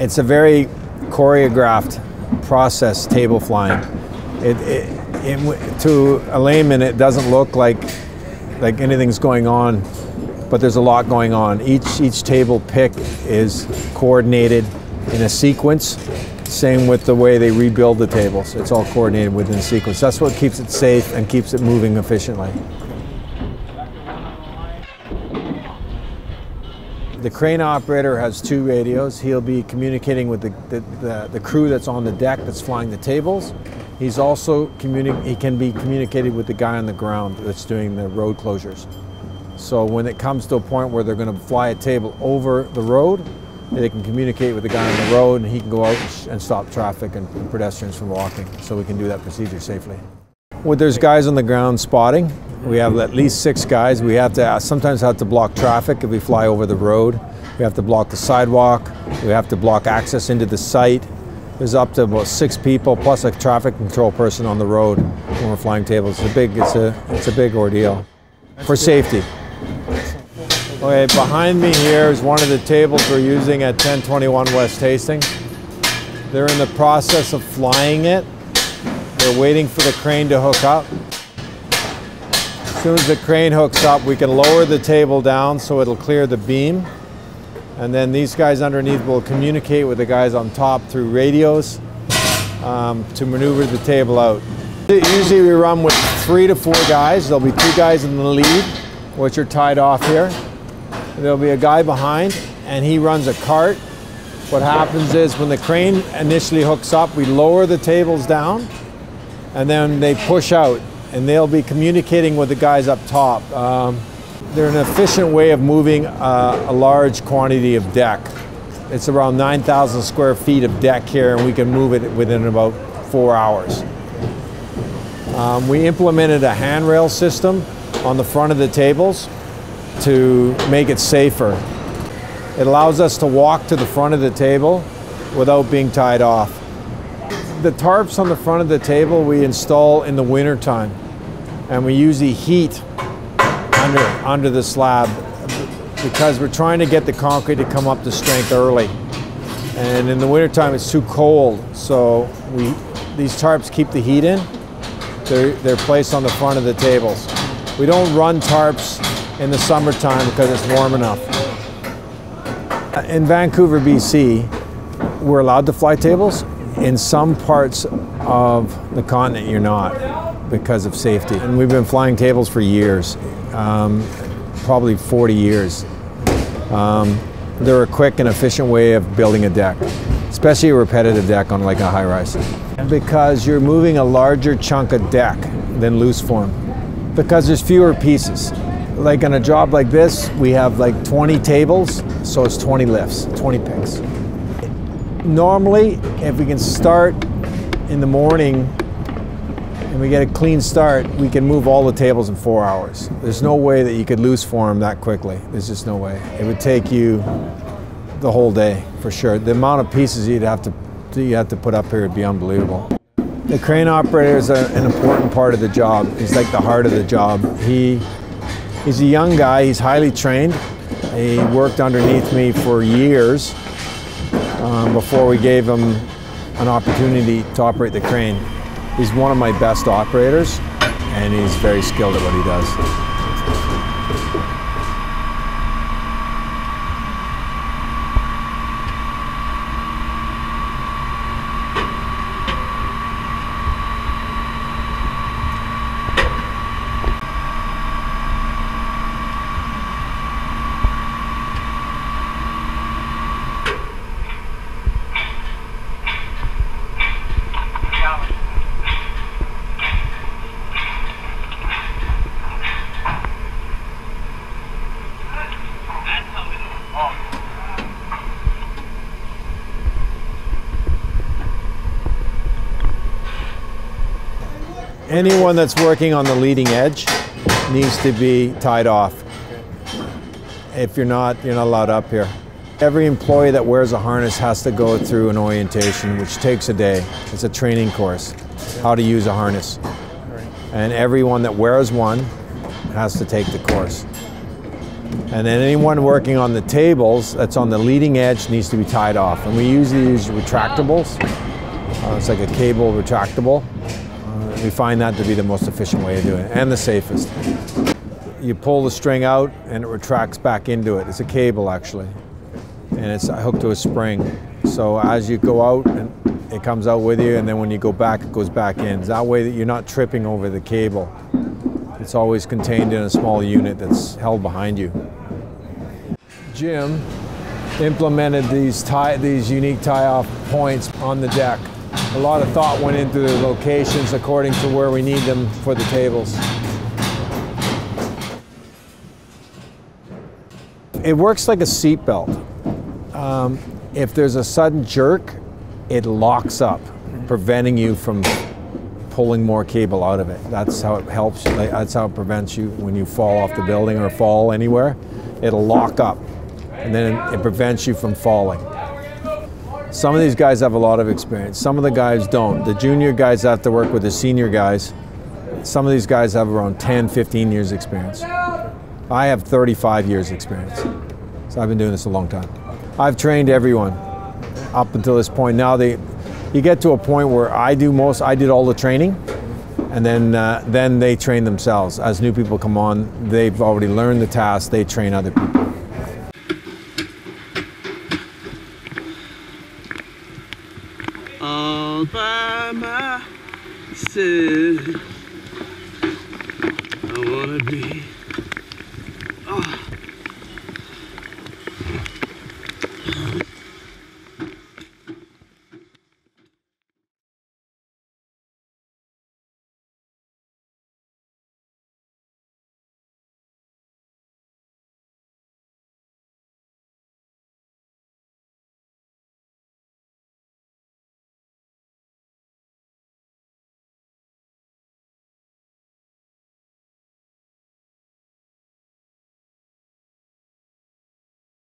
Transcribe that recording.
It's a very choreographed process, table flying. To a layman, it doesn't look like anything's going on, but there's a lot going on. Each table pick is coordinated in a sequence. Same with the way they rebuild the tables. It's all coordinated within sequence. That's what keeps it safe and keeps it moving efficiently. The crane operator has 2 radios. He'll be communicating with the crew that's on the deck that's flying the tables. He's also he can be communicated with the guy on the ground that's doing the road closures. So when it comes to a point where they're going to fly a table over the road, they can communicate with the guy on the road, and he can go out and stop traffic and pedestrians from walking. So we can do that procedure safely. When there's guys on the ground spotting, we have at least 6 guys. We have to sometimes have to block traffic if we fly over the road. We have to block the sidewalk. We have to block access into the site. There's up to about 6 people plus a traffic control person on the road when we're flying tables. It's a big ordeal for safety. Okay, behind me here is one of the tables we're using at 1021 West Hastings. They're in the process of flying it. They're waiting for the crane to hook up. As soon as the crane hooks up, we can lower the table down so it'll clear the beam. And then these guys underneath will communicate with the guys on top through radios to maneuver the table out. Usually we run with 3 to 4 guys. There'll be 2 guys in the lead, which are tied off here. There'll be a guy behind, and he runs a cart. What happens is when the crane initially hooks up, we lower the tables down, and then they push out, and they'll be communicating with the guys up top. They're an efficient way of moving a large quantity of deck. It's around 9,000 square feet of deck here, and we can move it within about 4 hours. We implemented a handrail system on the front of the tables to make it safer. It allows us to walk to the front of the table without being tied off. The tarps on the front of the table we install in the winter time, and we usually heat under the slab because we're trying to get the concrete to come up to strength early. And in the wintertime it's too cold, so these tarps keep the heat in. They're placed on the front of the tables. We don't run tarps in the summertime because it's warm enough. In Vancouver, BC, we're allowed to fly tables. In some parts of the continent you're not because of safety. And we've been flying tables for years. Probably 40 years. They're a quick and efficient way of building a deck, especially a repetitive deck on like a high-rise. Because you're moving a larger chunk of deck than loose form, because there's fewer pieces. Like on a job like this, we have like 20 tables, so it's 20 lifts, 20 picks. Normally, if we can start in the morning and we get a clean start, we can move all the tables in 4 hours. There's no way that you could loose form that quickly. There's just no way. It would take you the whole day, for sure. The amount of pieces you have to put up here would be unbelievable. The crane operator is an important part of the job. He's like the heart of the job. He's a young guy, he's highly trained. He worked underneath me for years before we gave him an opportunity to operate the crane. He's one of my best operators, and he's very skilled at what he does. Anyone that's working on the leading edge needs to be tied off. If you're not allowed up here. Every employee that wears a harness has to go through an orientation, which takes a day. It's a training course, how to use a harness. And everyone that wears one has to take the course. And then anyone working on the tables that's on the leading edge needs to be tied off. And we usually use retractables. It's like a cable retractable. We find that to be the most efficient way of doing it, and the safest. You pull the string out and it retracts back into it. It's a cable actually, and it's hooked to a spring. So as you go out, and it comes out with you, and then when you go back, it goes back in. It's that way that you're not tripping over the cable. It's always contained in a small unit that's held behind you. Jim implemented these unique tie-off points on the deck. A lot of thought went into the locations according to where we need them for the tables. It works like a seat belt. If there's a sudden jerk, it locks up, preventing you from pulling more cable out of it. That's how it helps. That's how it prevents you when you fall off the building or fall anywhere. It'll lock up, and then it prevents you from falling. Some of these guys have a lot of experience. Some of the guys don't. The junior guys have to work with the senior guys. Some of these guys have around 10, 15 years experience. I have 35 years experience. So I've been doing this a long time. I've trained everyone up until this point. Now you get to a point where I did all the training, and then they train themselves. As new people come on, they've already learned the task, they train other people. All by myself, I wanna be. Oh.